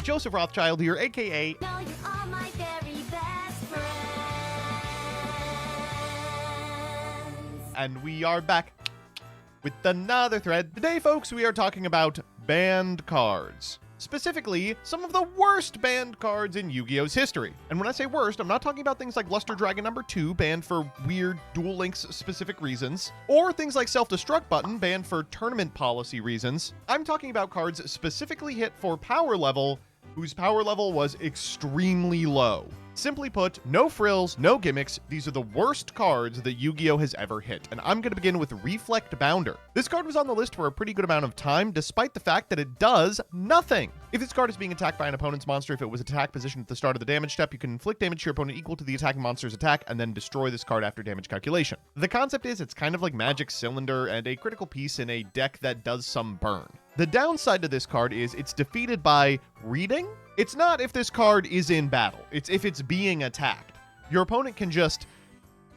Joseph Rothschild here, aka Now you are my very best friends. and we are back with another thread. Today, folks, we are talking about banned cards. Specifically, some of the worst banned cards in Yu-Gi-Oh's history. And when I say worst, I'm not talking about things like Luster Dragon #2, banned for weird Duel Links specific reasons, or things like Self-Destruct Button, banned for tournament policy reasons. I'm talking about cards specifically hit for power level, whose power level was extremely low. Simply put, no frills, no gimmicks. These are the worst cards that Yu-Gi-Oh has ever hit, and I'm going to begin with Reflect Bounder. This card was on the list for a pretty good amount of time, despite the fact that it does nothing. If this card is being attacked by an opponent's monster, if it was attack positioned at the start of the damage step, you can inflict damage to your opponent equal to the attacking monster's attack, and then destroy this card after damage calculation. The concept is it's kind of like Magic Cylinder and a critical piece in a deck that does some burn. The downside to this card is it's defeated by reading. It's not if this card is in battle. It's if it's being attacked. Your opponent can just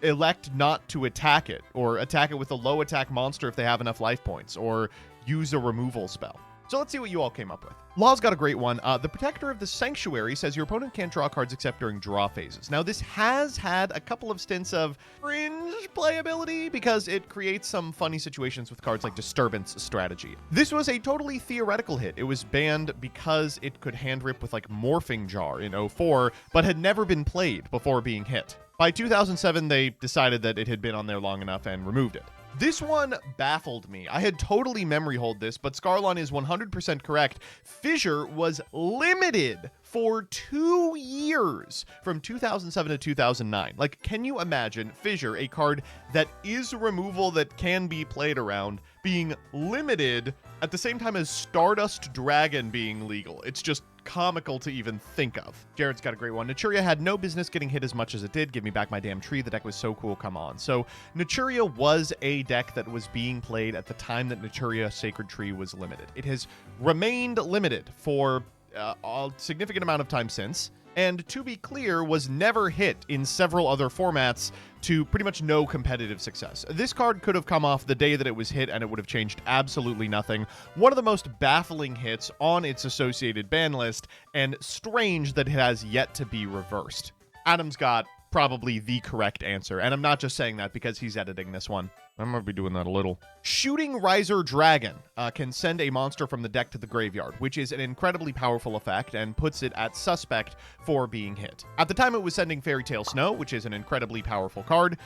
elect not to attack it, or attack it with a low attack monster if they have enough life points, or use a removal spell. So let's see what you all came up with. Law's got a great one. The Protector of the Sanctuary says your opponent can't draw cards except during draw phases. Now, this has had a couple of stints of fringe playability because it creates some funny situations with cards like Disturbance Strategy. This was a totally theoretical hit. It was banned because it could hand rip with like Morphing Jar in 04, but had never been played before being hit. By 2007, they decided that it had been on there long enough and removed it. This one baffled me. I had totally memory hold this, but Scarlon is 100% correct. Fissure was limited for 2 years from 2007 to 2009. Like, can you imagine Fissure, a card that is removal that can be played around, being limited at the same time as Stardust Dragon being legal? It's just comical to even think of. Jared's got a great one. Naturia had no business getting hit as much as it did. Give me back my damn tree. The deck was so cool. Come on. So Naturia was a deck that was being played at the time that Naturia Sacred Tree was limited. It has remained limited for a significant amount of time since, and to be clear, was never hit in several other formats to pretty much no competitive success. This card could have come off the day that it was hit and it would have changed absolutely nothing. One of the most baffling hits on its associated ban list, and strange that it has yet to be reversed. Adam's got probably the correct answer, and I'm not just saying that because he's editing this one. I'm gonna be doing that a little. Shooting Riser Dragon can send a monster from the deck to the graveyard, which is an incredibly powerful effect and puts it at suspect for being hit. At the time, it was sending Fairy Tale Snow, which is an incredibly powerful card.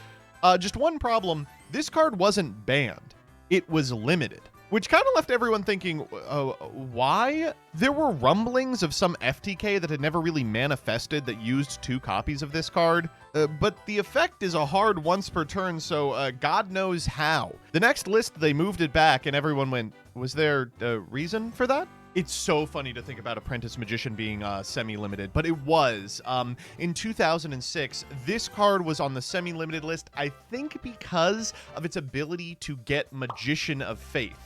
Just one problem, this card wasn't banned. It was limited, which kind of left everyone thinking, why? There were rumblings of some FTK that had never really manifested that used 2 copies of this card, but the effect is a hard once per turn, so God knows how. The next list, they moved it back, and everyone went, was there a reason for that? It's so funny to think about Apprentice Magician being semi-limited, but it was. In 2006, this card was on the semi-limited list, I think because of its ability to get Magician of Faith.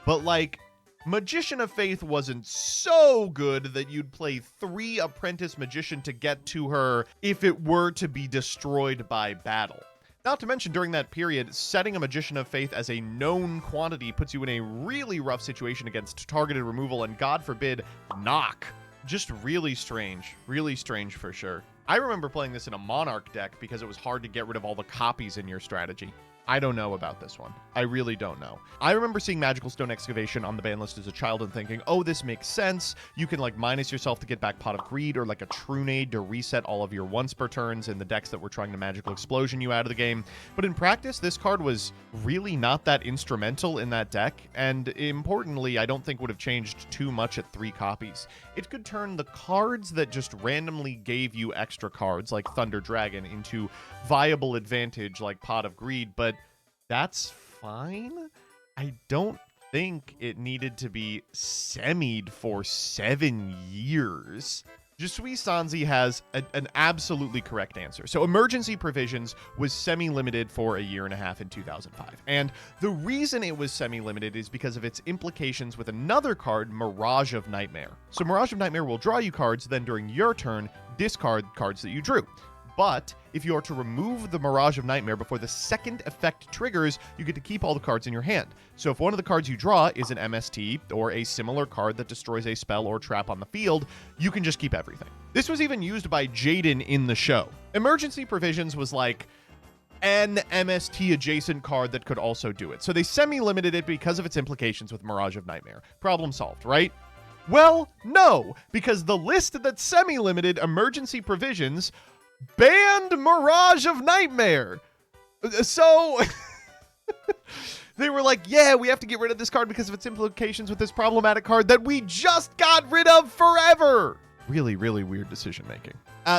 But, like, Magician of Faith wasn't so good that you'd play 3 Apprentice Magician to get to her if it were to be destroyed by battle. Not to mention, during that period, setting a Magician of Faith as a known quantity puts you in a really rough situation against targeted removal and, God forbid, knock. Just really strange for sure. I remember playing this in a Monarch deck because it was hard to get rid of all the copies in your strategy. I don't know about this one. I really don't know. I remember seeing Magical Stone Excavation on the ban list as a child and thinking, oh, this makes sense. You can like minus yourself to get back Pot of Greed, or like a Trunade to reset all of your once per turns in the decks that were trying to Magical Explosion you out of the game. But in practice, this card was really not that instrumental in that deck, and importantly, I don't think would have changed too much at 3 copies. It could turn the cards that just randomly gave you extra cards, like Thunder Dragon, into viable advantage like Pot of Greed, but that's fine. I don't think it needed to be semied for 7 years. Jusui Sanzi has an absolutely correct answer. So Emergency Provisions was semi-limited for 1.5 years in 2005. And the reason it was semi-limited is because of its implications with another card, Mirage of Nightmare. So Mirage of Nightmare will draw you cards, then during your turn, discard cards that you drew. But if you are to remove the Mirage of Nightmare before the second effect triggers, you get to keep all the cards in your hand. So if one of the cards you draw is an MST or a similar card that destroys a spell or trap on the field, you can just keep everything. This was even used by Jaden in the show. Emergency Provisions was like an MST adjacent card that could also do it. So they semi-limited it because of its implications with Mirage of Nightmare. Problem solved, right? Well, no, because the list that semi-limited Emergency Provisions banned Mirage of Nightmare. So they were like, yeah, we have to get rid of this card because of its implications with this problematic card that we just got rid of forever. Really, really weird decision making.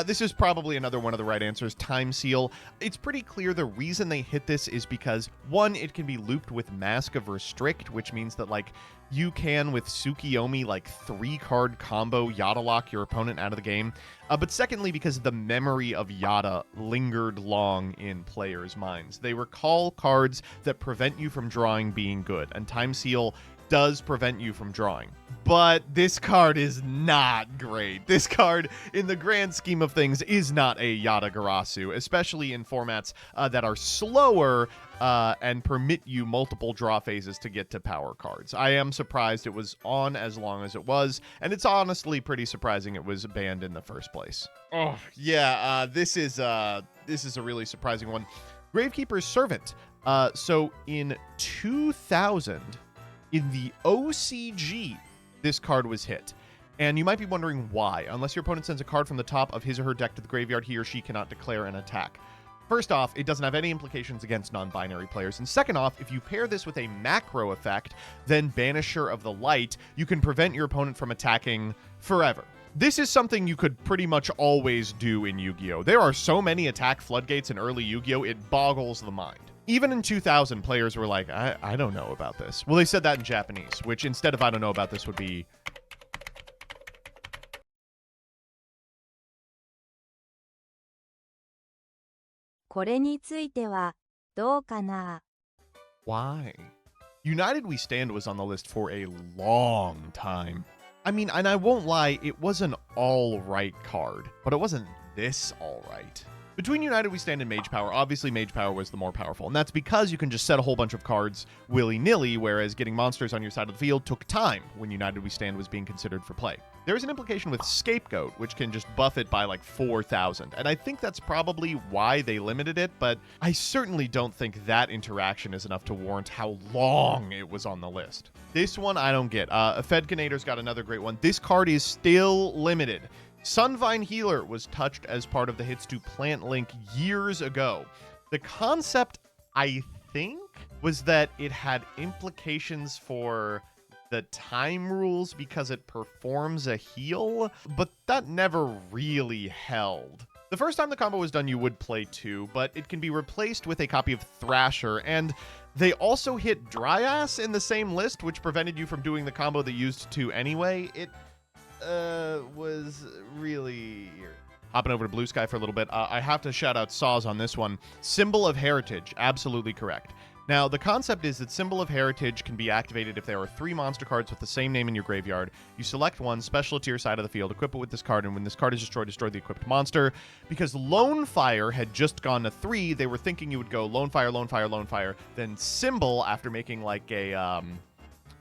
This is probably another one of the right answers, Time Seal. It's pretty clear the reason they hit this is because, one, it can be looped with Mask of Restrict, which means that, like, you can, with Tsukiyomi, like, 3-card combo Yada lock your opponent out of the game. But secondly, because the memory of Yada lingered long in players' minds. They recall cards that prevent you from drawing being good, and Time Seal does prevent you from drawing. But this card is not great. This card, in the grand scheme of things, is not a Yada Garasu, especially in formats that are slower and permit you multiple draw phases to get to power cards. I am surprised it was on as long as it was, and it's honestly pretty surprising it was banned in the first place. Oh, yeah, this is a really surprising one. Gravekeeper's Servant. So in 2000, in the OCG, this card was hit. And you might be wondering why. Unless your opponent sends a card from the top of his or her deck to the graveyard, he or she cannot declare an attack. First off, it doesn't have any implications against non-binary players. And second off, if you pair this with a macro effect, then Banisher of the Light, you can prevent your opponent from attacking forever. This is something you could pretty much always do in Yu-Gi-Oh! There are so many attack floodgates in early Yu-Gi-Oh! It boggles the mind. Even in 2000, players were like, I don't know about this. Well, they said that in Japanese, which instead of I don't know about this would be... Why? United We Stand was on the list for a long time. I mean, and I won't lie, it was an all-right card, but it wasn't this all-right. Between United We Stand and Mage Power, obviously Mage Power was the more powerful, and that's because you can just set a whole bunch of cards willy-nilly, whereas getting monsters on your side of the field took time when United We Stand was being considered for play. There's an implication with Scapegoat, which can just buff it by like 4,000, and I think that's probably why they limited it, but I certainly don't think that interaction is enough to warrant how long it was on the list. This one I don't get. Fedkinator's got another great one. This card is still limited. Sunvine Healer was touched as part of the Hits to Plant Link years ago. The concept, I think, was that it had implications for the time rules because it performs a heal, but that never really held. The first time the combo was done, you would play 2, but it can be replaced with a copy of Thrasher, and they also hit Dryas in the same list, which prevented you from doing the combo they used 2 anyway. It was really... Hopping over to Bluesky for a little bit, I have to shout out Saws on this one. Symbol of Heritage, absolutely correct. Now, the concept is that Symbol of Heritage can be activated if there are 3 monster cards with the same name in your graveyard. You select one, special it to your side of the field, equip it with this card, and when this card is destroyed, destroy the equipped monster. Because Lone Fire had just gone to 3, they were thinking you would go Lone Fire, Lone Fire, Lone Fire, then Symbol after making like a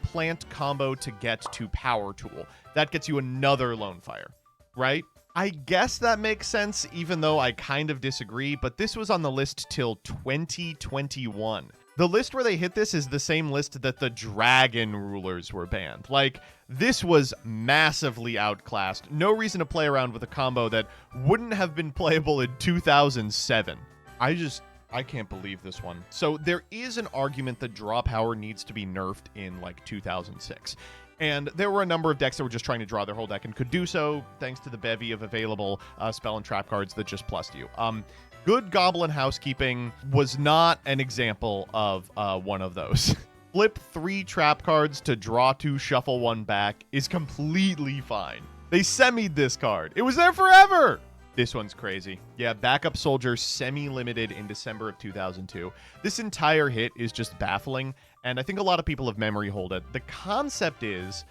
plant combo to get to Power Tool. That gets you another Lone Fire, right? I guess that makes sense, even though I kind of disagree, but this was on the list till 2021. The list where they hit this is the same list that the Dragon Rulers were banned. Like, this was massively outclassed. No reason to play around with a combo that wouldn't have been playable in 2007. I can't believe this one. So there is an argument that draw power needs to be nerfed in like 2006. And there were a number of decks that were just trying to draw their whole deck and could do so thanks to the bevy of available spell and trap cards that just plussed you. Good Goblin Housekeeping was not an example of one of those. Flip 3 trap cards to draw 2, shuffle 1 back is completely fine. They semied this card. It was there forever! This one's crazy. Yeah, Backup Soldier semi-limited in December of 2002. This entire hit is just baffling, and I think a lot of people have memory hold it. The concept is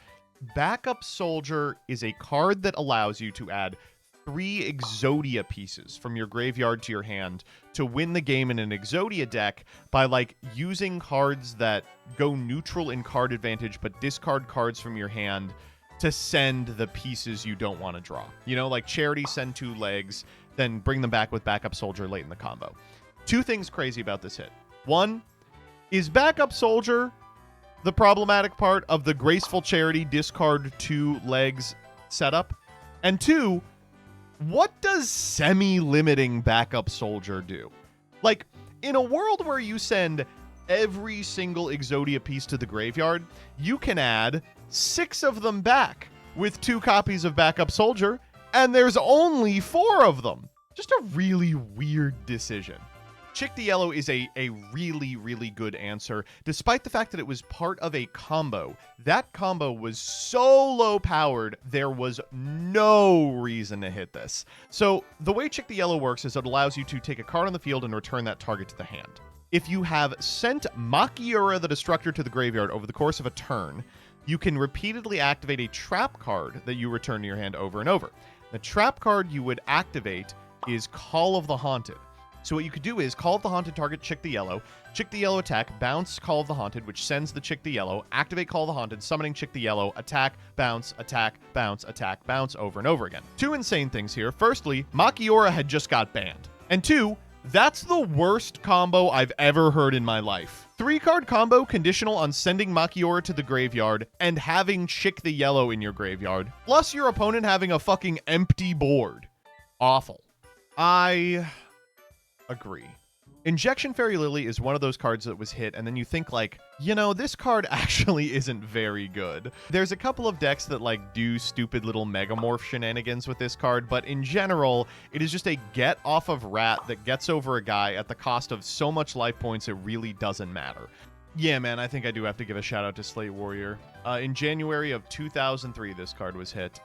Backup Soldier is a card that allows you to add 3 Exodia pieces from your graveyard to your hand to win the game in an Exodia deck by like using cards that go neutral in card advantage but discard cards from your hand to send the pieces you don't want to draw. You know, like Charity, send 2 legs, then bring them back with Backup Soldier late in the combo. 2 things crazy about this hit. 1, is Backup Soldier the problematic part of the Graceful Charity discard 2 legs setup? And 2, what does semi-limiting Backup Soldier do? Like, in a world where you send every single Exodia piece to the graveyard, you can add 6 of them back with 2 copies of Backup Soldier, and there's only 4 of them. Just a really weird decision. Chick the Yellow is a really, really good answer, despite the fact that it was part of a combo. That combo was so low powered, there was no reason to hit this. So the way Chick the Yellow works is it allows you to take a card on the field and return that target to the hand. If you have sent Makiura the Destructor to the graveyard over the course of a turn, you can repeatedly activate a trap card that you return to your hand over and over. The trap card you would activate is Call of the Haunted. So what you could do is Call of the Haunted, target Chick the Yellow attack, bounce Call of the Haunted, which sends the Chick the Yellow, activate Call of the Haunted, summoning Chick the Yellow, attack, bounce, bounce over and over again. 2 insane things here. Firstly, Makiura had just got banned. And 2, that's the worst combo I've ever heard in my life. 3-card combo conditional on sending Makiura to the graveyard and having Chick the Yellow in your graveyard, plus your opponent having a fucking empty board. Awful. I agree. Injection Fairy Lily is one of those cards that was hit, and then you think like, you know, this card actually isn't very good. There's a couple of decks that like do stupid little Megamorph shenanigans with this card, but in general, it is just a get off of rat that gets over a guy at the cost of so much life points it really doesn't matter. Yeah, man, I think I do have to give a shout out to Slate Warrior. In January of 2003, this card was hit.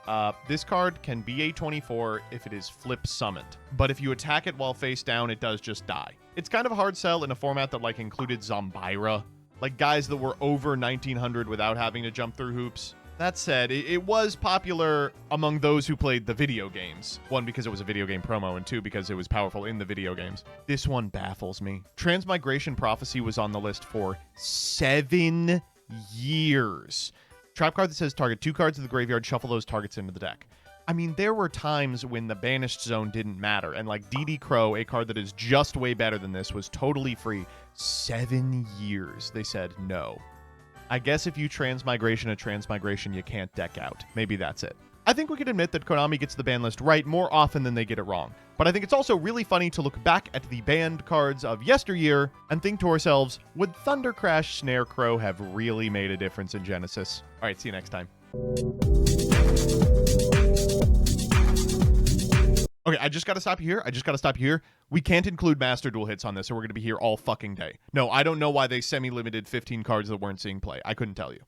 This card can be a 24 if it is flip summoned, but if you attack it while face down, it does just die. It's kind of a hard sell in a format that like included Zombira, like guys that were over 1900 without having to jump through hoops. That said, it was popular among those who played the video games. 1, because it was a video game promo, and 2, because it was powerful in the video games. This one baffles me. Transmigration Prophecy was on the list for 7 years. Trap card that says target 2 cards of the graveyard, shuffle those targets into the deck. I mean, there were times when the Banished Zone didn't matter, and like DD Crow, a card that is just way better than this, was totally free. 7 years. They said no. I guess if you transmigration a transmigration, you can't deck out. Maybe that's it. I think we can admit that Konami gets the ban list right more often than they get it wrong. But I think it's also really funny to look back at the banned cards of yesteryear and think to ourselves, would Thunder Crash Snare Crow have really made a difference in Genesis? All right, see you next time. Okay, I just got to stop you here. We can't include Master Duel hits on this, or we're going to be here all fucking day. No, I don't know why they semi-limited 15 cards that weren't seeing play. I couldn't tell you.